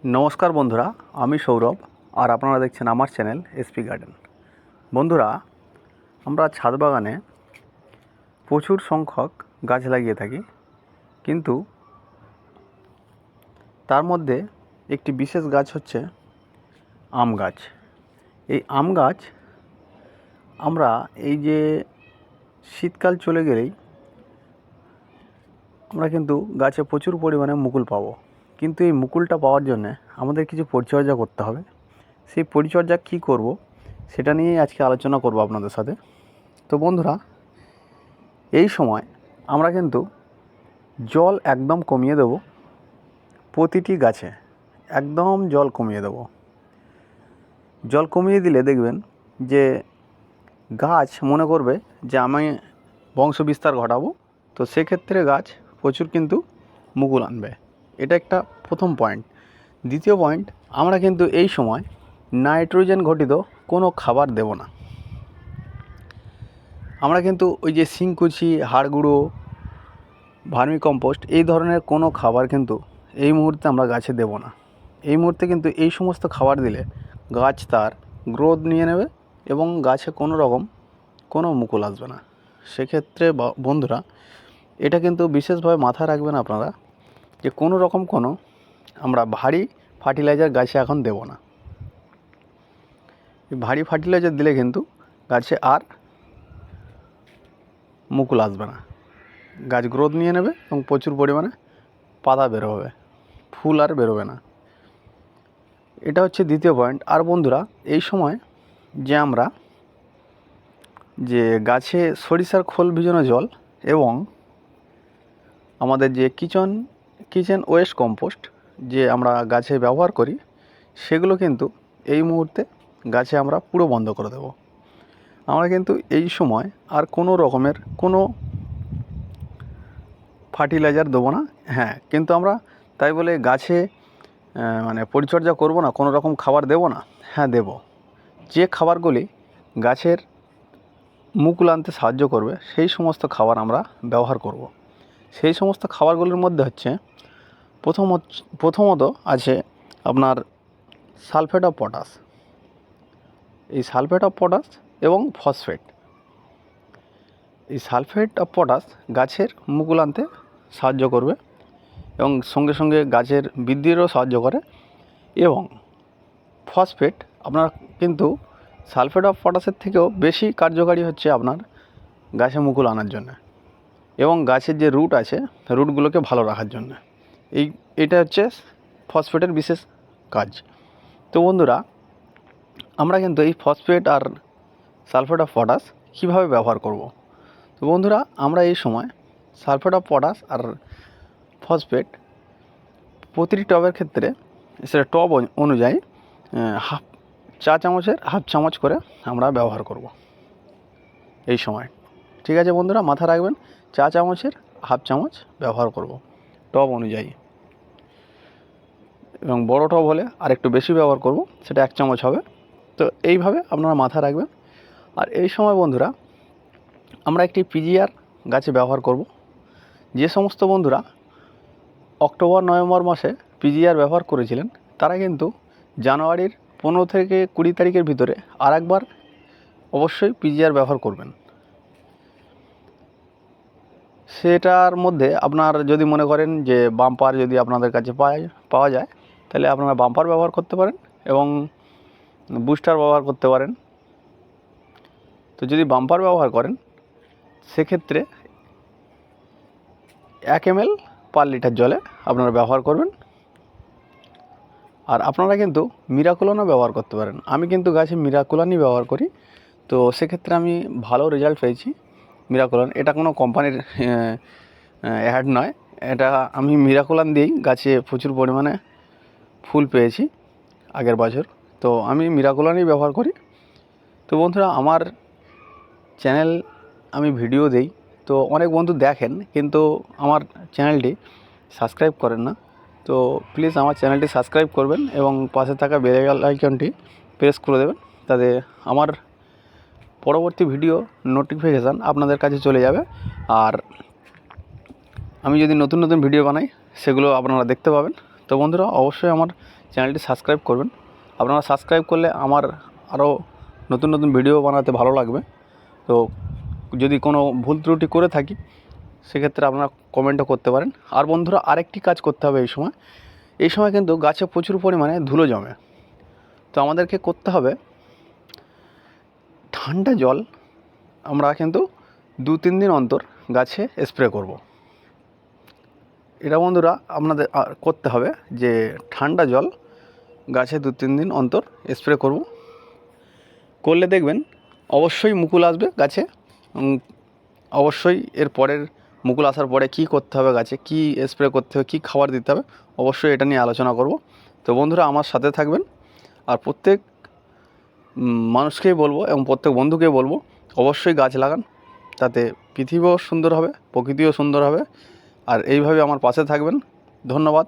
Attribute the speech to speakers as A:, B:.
A: नमस्कार बंधुरा आमी सौरभ और आपनारा देखছেন आमार चैनल एसपी गार्डन। बंधुरा आमरा छाद बागाने प्रचुर संख्यक गाछ लागिए थाकी, किन्तु तार मध्य एकटी विशेष गाछ हच्छे आम गाछ। এই आम गाछ आमरा এই যে শীতকাল চলে গেলেই আমরা কিন্তু গাছে প্রচুর পরিমাণে মুকুল পাবো, কিন্তু এই মুকুলটা পাওয়ার জন্য আমাদের কিছু পরিচর্যা করতে হবে। সেই পরিচর্যা কি করব সেটা নিয়েই আজকে আলোচনা করব আপনাদের সাথে। তো বন্ধুরা, এই সময় আমরা কিন্তু জল একদম কমিয়ে দেব, প্রতিটি গাছে একদম জল কমিয়ে দেব। জল কমিয়ে দিলে দেখবেন যে গাছ মনে করবে যে আমি বংশ বিস্তার ঘটাবো, তো সেক্ষেত্রে গাছ প্রচুর কিন্তু মুকুল আনবে। এটা একটা প্রথম পয়েন্ট। দ্বিতীয় পয়েন্ট, আমরা কিন্তু এই সময় নাইট্রোজেন ঘটিত কোনো খাবার দেব না। আমরা কিন্তু ওই যে শিংকুচি, হাড় গুঁড়ো, ভার্মি কম্পোস্ট এই ধরনের কোনো খাবার কিন্তু এই মুহূর্তে আমরা গাছে দেব না। এই মুহূর্তে কিন্তু এই সমস্ত খাবার দিলে গাছ তার গ্রোথ নিয়ে নেবে এবং গাছে কোনো রকম কোনো মুকুল আসবে না। সেক্ষেত্রে বন্ধুরা, এটা কিন্তু বিশেষভাবে মাথায় রাখবেন আপনারা যে কোনো রকম কোনো আমরা ভারী ফার্টিলাইজার গাছে এখন দেব না। ভারী ফার্টিলাইজার দিলে কিন্তু গাছে আর মুকুল আসবে না, গাছ গ্রোথ নিয়ে নেবে এবং প্রচুর পরিমাণে পাতা বেরোবে, ফুল আর বেরোবে না। এটা হচ্ছে দ্বিতীয় পয়েন্ট। আর বন্ধুরা, এই সময় যে আমরা যে গাছে সরিষার খোল ভিজানো জল এবং আমাদের যে কিচেন ওয়েস্ট কম্পোস্ট যে আমরা গাছে ব্যবহার করি, সেগুলো কিন্তু এই মুহূর্তে গাছে আমরা পুরো বন্ধ করে দেব। আমরা কিন্তু এই সময় আর কোনো রকমের কোনো ফার্টিলাইজার দেবো না। হ্যাঁ, কিন্তু আমরা তাই বলে গাছে মানে পরিচর্যা করব না, কোনো রকম খাবার দেব না? হ্যাঁ, দেব। যে খাবারগুলি গাছের মুকুল আনতে সাহায্য করবে সেই সমস্ত খাবার আমরা ব্যবহার করব। সেই সমস্ত খাবারগুলির মধ্যে হচ্ছে প্রথমত আছে আপনার সালফেট অফ পটাশ। এই সালফেট অফ পটাশ এবং ফসফেট, এই সালফেট অফ পটাশ গাছের মুকুল আনতে সাহায্য করবে এবং সঙ্গে সঙ্গে গাছের বৃদ্ধিরও সাহায্য করে। এবং ফসফেট আপনার কিন্তু সালফেট অফ পটাশের থেকেও বেশি কার্যকারী হচ্ছে আপনার গাছে মুকুল আনার জন্য এবং গাছের যে রুট আছে রুটগুলোকে ভালো রাখার জন্য। এটা হচ্ছে ফসফেটের বিশেষ কাজ। তো বন্ধুরা, আমরা কিন্তু এই ফসফেট আর সালফেট অফ পটাশ কীভাবে ব্যবহার করব? তো বন্ধুরা, আমরা এই সময় সালফেট অফ পটাশ আর ফসফেট প্রতিটি টবের ক্ষেত্রে সেটা টব অনুযায়ী চা চামচের হাফ চামচ করে আমরা ব্যবহার করব এই সময়। ঠিক আছে বন্ধুরা, মাথা রাখবেন, চা চামচের হাফ চামচ ব্যবহার করব টব অনুযায়ী। এবং বড় টব হলে আর একটু বেশি ব্যবহার করব, সেটা 1 চামচ হবে। তো এইভাবে আপনারা মাথা রাখবেন। আর এই সময় বন্ধুরা, আমরা একটি পিজিআর গাছে ব্যবহার করব। যে সমস্ত বন্ধুরা অক্টোবর নভেম্বর মাসে পিজিআর ব্যবহার করেছিলেন, তারা কিন্তু জানুয়ারির 15 থেকে 20 তারিখের ভিতরে আরেকবার অবশ্যই পিজিআর ব্যবহার করবেন। সেটার মধ্যে আপনার যদি মনে করেন যে বাম্পার যদি আপনাদের কাছে পাওয়া যায়, তাহলে আপনারা বাম্পার ব্যবহার করতে পারেন এবং বুস্টার ব্যবহার করতে পারেন। তো যদি বাম্পার ব্যবহার করেন, সেক্ষেত্রে 1 ml পার লিটার জলে আপনারা ব্যবহার করবেন। আর আপনারা কিন্তু মিরাকুলানও ব্যবহার করতে পারেন। আমি কিন্তু গাছে মিরাকুলানই ব্যবহার করি, তো সেক্ষেত্রে আমি ভালো রেজাল্ট পেয়েছি। মিরাকুলান এটা কোনো কোম্পানির অ্যাড নয়, এটা আমি মিরাকুলান দিয়েই গাছে প্রচুর পরিমাণে ফুল পেয়েছি আগের বছর। তো আমি মিরাকুলানই ব্যবহার করি। তো বন্ধুরা, আমার চ্যানেল আমি ভিডিও দেই, তো অনেক বন্ধু দেখেন কিন্তু আমার চ্যানেলটি সাবস্ক্রাইব করেন না। তো প্লিজ আমার চ্যানেলটি সাবস্ক্রাইব করবেন এবং পাশে থাকা বেল আইকনটি প্রেস করে দেবেন, তাতে আমার পরবর্তী ভিডিও নোটিফিকেশান আপনাদের কাছে চলে যাবে। আর আমি যদি নতুন নতুন ভিডিও বানাই, সেগুলো আপনারা দেখতে পাবেন। তো বন্ধুরা অবশ্যই আমার চ্যানেলটি সাবস্ক্রাইব করবেন। আপনারা সাবস্ক্রাইব করলে আমার আরও নতুন নতুন ভিডিও বানাতে ভালো লাগবে। তো যদি কোনো ভুল ত্রুটি করে থাকি সেক্ষেত্রে আপনারা কমেন্টও করতে পারেন। আর বন্ধুরা আরেকটি কাজ করতে হবে এই সময় কিন্তু গাছে প্রচুর পরিমাণে ধুলো জমে। তো আমাদেরকে করতে হবে ঠান্ডা জল আমরা কিন্তু 2-3 দিন অন্তর গাছে স্প্রে করব। এটা বন্ধুরা আপনাদের করতে হবে যে ঠান্ডা জল গাছে 2-3 দিন অন্তর স্প্রে করব। করলে দেখবেন অবশ্যই মুকুল আসবে গাছে। অবশ্যই এর পরের মুকুল আসার পরে কী করতে হবে, গাছে কী স্প্রে করতে হবে, কী খাবার দিতে হবে, অবশ্যই এটা নিয়ে আলোচনা করব। তো বন্ধুরা আমার সাথে থাকবেন। আর প্রত্যেক মানুষকেই বলবো এবং প্রত্যেক বন্ধুকেই বলবো অবশ্যই গাছ লাগান, তাতে পৃথিবীও সুন্দর হবে, প্রকৃতিও সুন্দর হবে। আর এইভাবে আমার পাশে থাকবেন। ধন্যবাদ।